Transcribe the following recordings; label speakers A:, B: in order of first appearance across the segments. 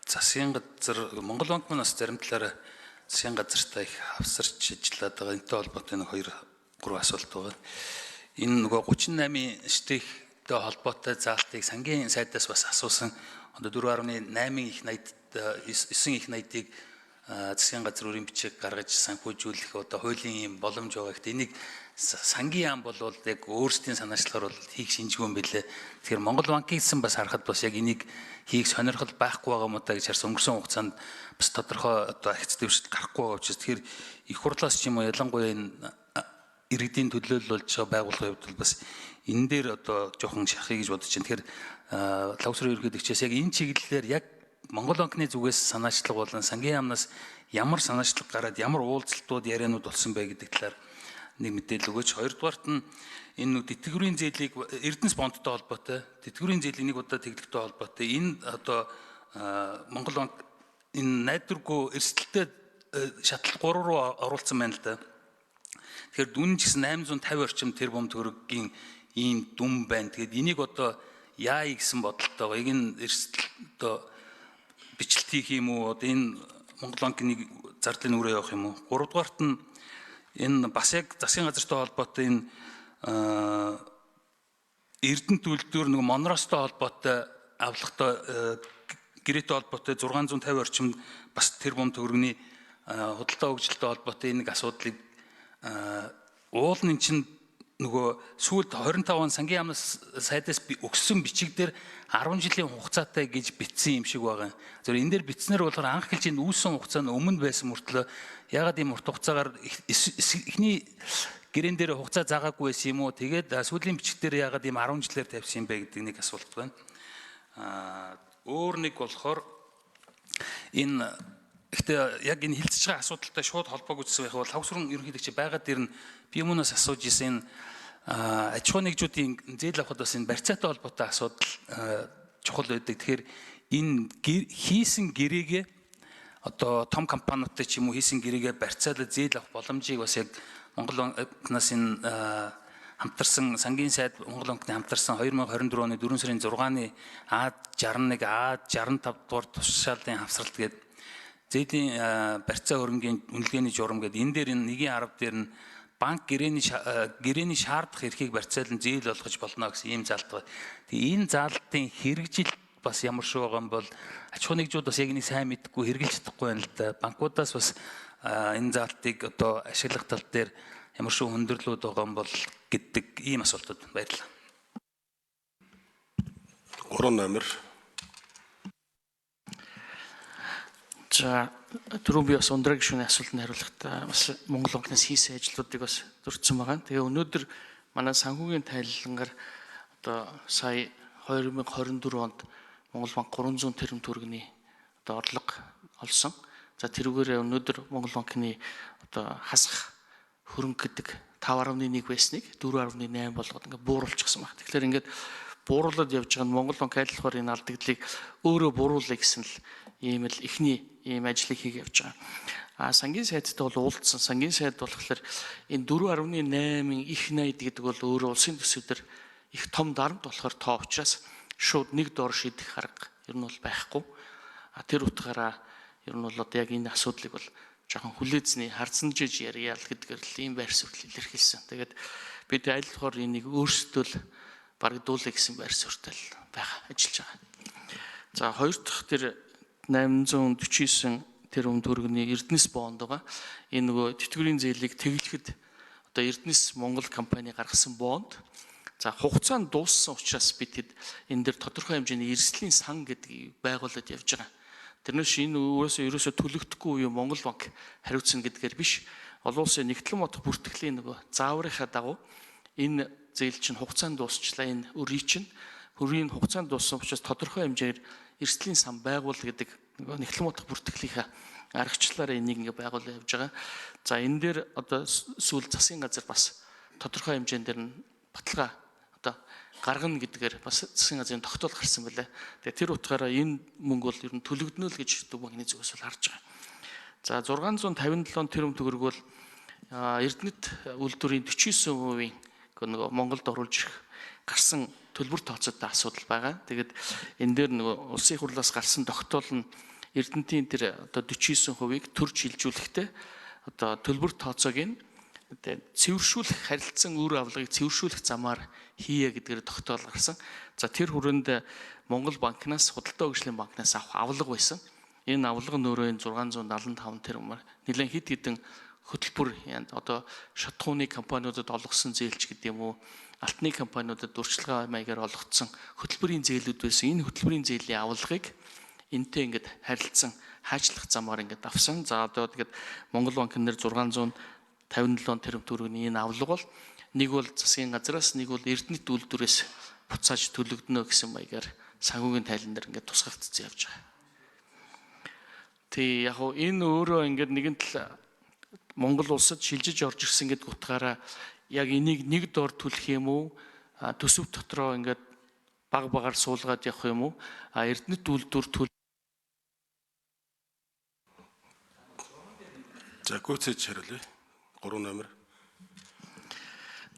A: засгийн газар Монгол банк маань бас зарим талаараа засгийн газартай их хавсарч ажиллаад байгаа. Энэтэй холбоотой нэг 2-3 асуулт байгаа. Энэ нөгөө 38 штихтэй холбоотой заалтыг сангийн сайдаас бас асуусан. Одоо 4.8 их 80 9 их 80-ыг засгийн газар өрийн бичиг гаргаж санхүүжүүлэх одоо хуулийн юм боломж байгаа. Гэхдээ энийг сангийн яам бол яг өөрсдийн санаачлахаар бол хийх шинжгүй юм билээ. Тэгэхээр Монгол банкийнсан бас харахад бас яг энийг хийх сонирхол байхгүй байгаа юм удаа гэж харсан. Өнгөрсөн хугацаанд бас тодорхой одоо агц дэвшил гарахгүй байгаа учраас тэгэхээр их хурлаас ч юм уу ялангуяа энэ иргэдийн төлөөлөл болж байгаа байгууллагын хувьд бас энэ дээр одоо жоохон шахъя гэж бодож байна. Тэгэхээр лавсрын ерөнхийлөгчөөс яг энэ чиглэлээр яг Монгол банкны зүгээс санаачлага болон сангийн яамнаас ямар санаачлага гараад ямар уулзалтууд яриануд болсон бэ гэдэг талаар нэг мэдээлэл өгөөч. Хоёрдугаарт нь энэ тэтгэврийн зээлийг Эрдэнэс бондтой холбоотой, тэтгэврийн зээлийн нэг удаа тэглэхтэй холбоотой энэ одоо Монгол банк энэ найдваргүй эрсдэлтэй шатлал 3 руу оруулсан байна л да. Тэгэхээр дүн ч гэсэн 850 орчим тэрбум төгрөгийн ийм дүн байна. Тэгээд энийг одоо яа гэсэн бодолтой байгаа. Энэ эрсдэл одоо бичлэлт хийх юм уу? Одоо энэ Монгол банкны зардлын үрээ явах юм уу? Гуравдугаарт нь энэ бас яг засгийн газартай холбоотой энэ Эрдэнэт үйлдвэр нэг Монростой холбоотой авлагатай гэрээтэй холбоотой 650 орчим бас тэрбум төгрөгийн худалдаа хөгжилтэй холбоотой энэ асуудлыг уулын чинь нөгөө сүүлд 25 он сангийн яамнаас сайдаас өгсөн бичиг дээр 10 жилийн хугацаатай гэж бичсэн юм шиг байгаа. Зөв энэ дээр бичснээр болохоор анх хэлж энэ үүссэн хугацаа нь өмнө байсан мөртлөө ягаад ийм урт хугацаагаар эхний гэрэн дээр хугацаа заагаагүй байсан юм уу? Тэгээд сүүлийн бичиг дээр ягаад ийм 10 жилээр тавьсан юм бэ гэдэг нэг асуулт байна. Өөр нэг болохоор энэ гэхдээ яг энэ хилцэж байгаа асуудалтай шууд холбоог үзсэн байх бол хавсрын ерөнхийлөгч байгаад ирнэ. Би өмнөөс асууж исэн аж ахуй нэгжүүдийн зээл авахд бас энэ барьцаатай холбоотой асуудал чухал байдаг. Тэгэхээр энэ хийсэн гэрээгээ одоо том компаниудтай ч юм уу хийсэн гэрээгээ барьцаалаад зээл авах боломжийг бас яг Монгол банкнаас энэ хамтарсан сангийн сайд Монгол банкны хамтарсан 2024 оны 4 сарын 6-ны А61 А65 дугаар тушаалын хавсралт гэдэг зээлийн барьцаа хөрөнгийн үнэлгээний журам гэдэг энэ дээр энэ нэгийн 10 дээр нь банк гэрээний шаардах эрхийг барьцаалан зээл болгож болно гэсэн ийм заалт байна. Тэгээ энэ заалтын хэрэгжил бас ямар шиг байгаа юм бол аж ахуй нэгжүүд бас яг энийг сайн мэдгүй хэрэгжилж чадахгүй байна л да. Банкудаас бас энэ заалтыг одоо ашиглах тал дээр ямар шиг хүндрэлүүд байгаа юм бол гэдэг ийм асуултууд баярлалаа.
B: 3 номер.
C: За түрүүн би бас ундраг гишүүний асуултанд хариулахдаа бас Монгол банкнаас хийсэн ажлуудыг бас дурдсан байгаа. Тэгээ өнөөдөр манай санхүүгийн тайлангаар одоо сая 2024 онд Монгол банк 300 тэрбум төгрөгийн одоо орлого олсон. За тэрүүгээр өнөөдөр Монгол банкны одоо хасах хөрөнгө гэдэг 5.1 байсныг 4.8 болгоод ингээд бууруулчихсан баг. Тэгэхээр ингээд бууруулаад явж байгаа нь Монгол банк айлхаар энэ алдагдлыг өөрөө бууруулъя гэсэн л ийм л эхний ийм ажлыг хийгээ явж байгаа. Сангийн сайдтай бол уулзсан. Сангийн сайд болохоор энэ 4.8-ийн их 80 гэдэг бол өөрөө улсын төсвөдөр их том дарамт болохоор тоо учраас шууд нэг доор шийдэх арга ер нь бол байхгүй. Тэр утгаараа ер нь бол одоо яг энэ асуудлыг бол жоохон хүлээзний харцанжиж ярья л гэдгээр л ийм байр суурь илэрхийлсэн. Тэгээд бид айлхаар энийг өөрсдөө л барагдуулъя гэсэн байр суурьтай байгаа ажиллаж байгаа. За хоёр дахь тэр 849 тэрбум төгрөгийн Эрдэнэс бонд байгаа. Энэ нөгөө тэтгэврийн зээлийг тэглэхэд одоо Эрдэнэс Монгол компани гаргасан бонд. За хугацаа нь дууссан учраас бид энэ дээр тодорхой хэмжээний эрсдлийн сан гэдгийг байгуулад явж байгаа. Тэрнээс энэ ерөөсөө төлөгдөхгүй юу Монгол банк хариуцсан гэдгээр биш. Олон улсын нэгтлэн бодох бүртгэлийн нөгөө зааврынхаа дагуу энэ зээл чинь хугацаанд дуусчлаа. Энэ өрий чинь хөрийн хугацаанд дууссан учраас тодорхой хэмжээр эрсдлийн сан байгуул гэдэг нөгөө нэгтлэн бодох бүртгэлийнхаа аргачлалаараа энийг ингээ байгуулж явж байгаа. За энэ дээр одоо сүүл засгийн газар бас тодорхой хэмжээнд дээр нь баталгаа одоо гаргана гэдгээр бас засгийн газрын тогтоол гарсан байлаа. Тэгээ тэр утгаараа энэ мөнгө бол ер нь төлөгднө л гэж Төв банкны зүгээс бол харж байгаа. За 657 тэрбум төгрөг бол Эрдэнэт үйлдвэрийн 49% нөгөө Монголд оруулж ирэх гарсан төлбөр тооцоотой асуудал байгаа. Тэгээд энэ дээр нөгөө улсын хурлаас гарсан тогтоол нь Эрдэнэтийн тэр одоо 49%-ийг төр шилжүүлэхдээ одоо төлбөр тооцоог нь цэвэршүүлэх харилцан үр авлагыг цэвэршүүлэх замаар хийе гэдгээр тогтоол гарсан. За тэр хүрээнд Монгол банкнаас худалдаа хөгжлийн банкнаас авах авлага байсан. Энэ авлага нь өөрөө 675 тэрбум нэлээд хэд хэдэн хөтөлбөр одоо шатхууны компаниудад олгосон зээлч гэдэг юм уу, алтны компаниудад дурчлагын маягаар олгогдсон хөтөлбөрийн зээлүүд байсан. Энэ хөтөлбөрийн зээлийн авлагыг энтэй ингээд харилцан хаажлах замаар ингээд авсан. За одоо тэгээд Монгол банкн дээр 657 тэрбум төгрөгийн энэ авлага бол нэг бол засгийн газраас, нэг бол Эрдэнэт үйлдвэрээс буцааж төлөгдөнө гэсэн маягаар санхүүгийн тайлан дээр ингээд тусгагдсан явж байгаа. Тэг яг энэ өөрөө ингээд нэгэн тал Монгол улсад шилжиж орж ирсэн гэдэг утгаараа яг энийг нэг дор түлхэх юм уу, төсөв дотроо ингээд баг багаар суулгаад явах юм уу, Эрдэнэт үйлдвэр
B: За гүйцэж хариулъя. 3 номер.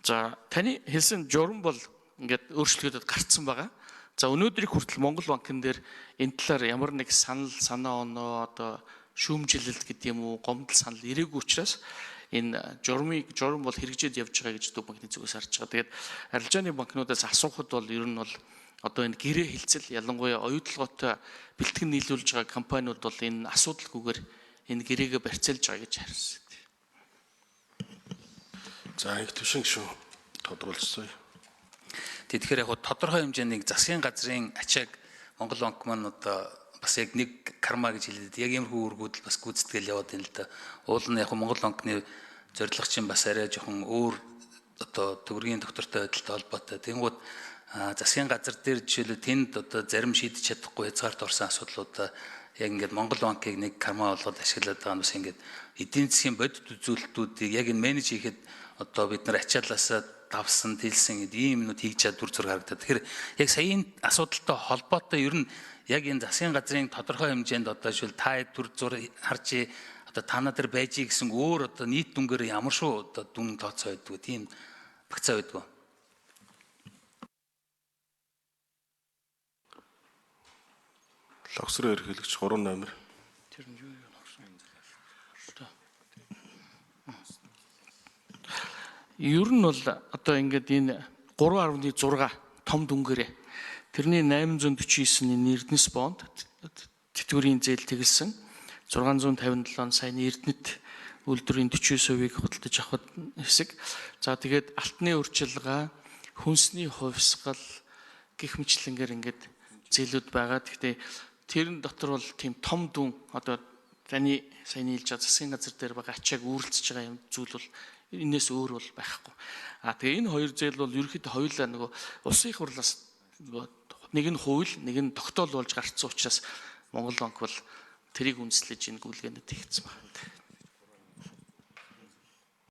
C: За таны хэлсэн журам бол ингээд өөрчлөгдөд гарцсан байгаа. За өнөөдрийг хүртэл Монгол банкн дээр энэ талаар ямар нэг санаа оноо одоо шүүмжилэлт гэдэг юм уу, гомдол санал ирээгүй учраас энэ журам бол хэрэгжээд явж байгаа гэж Төв банкны зүгээс харж байгаа. Тэгээд арилжааны банкнуудаас асуухад бол ер нь бол одоо энэ гэрээ хилцэл ялангуяа оюутлогоотой бэлтгэн нийлүүлж байгаа компаниуд бол энэ асуудалгүйгээр энэ гэрээгээ барьцаалж байгаа гэж харсан.
B: За их төвшин шүү тодруулцгаая.
A: Тэгэхээр яг тодорхой хэмжээний засгийн газрын ачааг Монгол банк маань одоо бас яг нэг карма гэж хэлээд яг иймэрхүү үүргүүд бас гүйцэтгэл яваад байна л да. Уул нь яг Монгол банкны зорилго чинь бас арай жоохон өөр одоо төгрөгийн доктортой байдалтай холбоотой. Тэнгууд засгийн газар дээр жишээлбэл тэнд одоо зарим шийдэж чадахгүй хязгаарт орсон асуудлуудаа яг ингээд Монгол банкыг нэг карма болгоод ашиглаад байгаа нь бас ингээд эдийн засгийн бодит үзүүлэлтүүдийг яг энэ менеж хийхэд одоо бид нар ачаалаасаа давсан, тэлсэн ийм юмнууд хийж чад дүр зураг харагдаад. Тэгэхээр яг саяын асуудалтай холбоотой ер нь яг энэ засгийн газрын тодорхой хэмжээнд одоо жишээл та дүр зураг харж одоо танаа дээр байж гэсэн өөр одоо нийт дүнгээр ямар шүү одоо дүн тооцоо байдгүй тийм багцаа байдгүй.
B: Логсрын ерхийлэгч 3 номер.
C: Тэр нь юу юм орсон юм бэ? Ер нь бол одоо ингээд энэ 3.6 том дүнгээрээ тэрний 849-ний Эрдэнэс бонд тэтгэврийн зээл тэгэлсэн 657 саяны Эрдэнэт үйлдвэрийн 49%-ийг худалдаж авах хэсэг. За тэгээд алтны урьдчилгаа, хүнсний хувьсгал гэх мэтлэнгээр ингээд зээлүүд байгаа. Гэхдээ тэрэн дотор бол тийм том дүн одоо таны саяны хэлж байгаа засгийн газар дээр байгаа ачааг үүрлцэж байгаа юм зүйл бол энэс өөр бол байхгүй. Тэгээ энэ хоёр зээл бол ерөөхдөө хоёулаа нөгөө улсын хурлаас нэг нь хууль, нэг нь тогтоол болж гарцсан учраас Монгол банк бол тэрийг үндэслэж энэ гүйлгээнд хийгдсэн байна.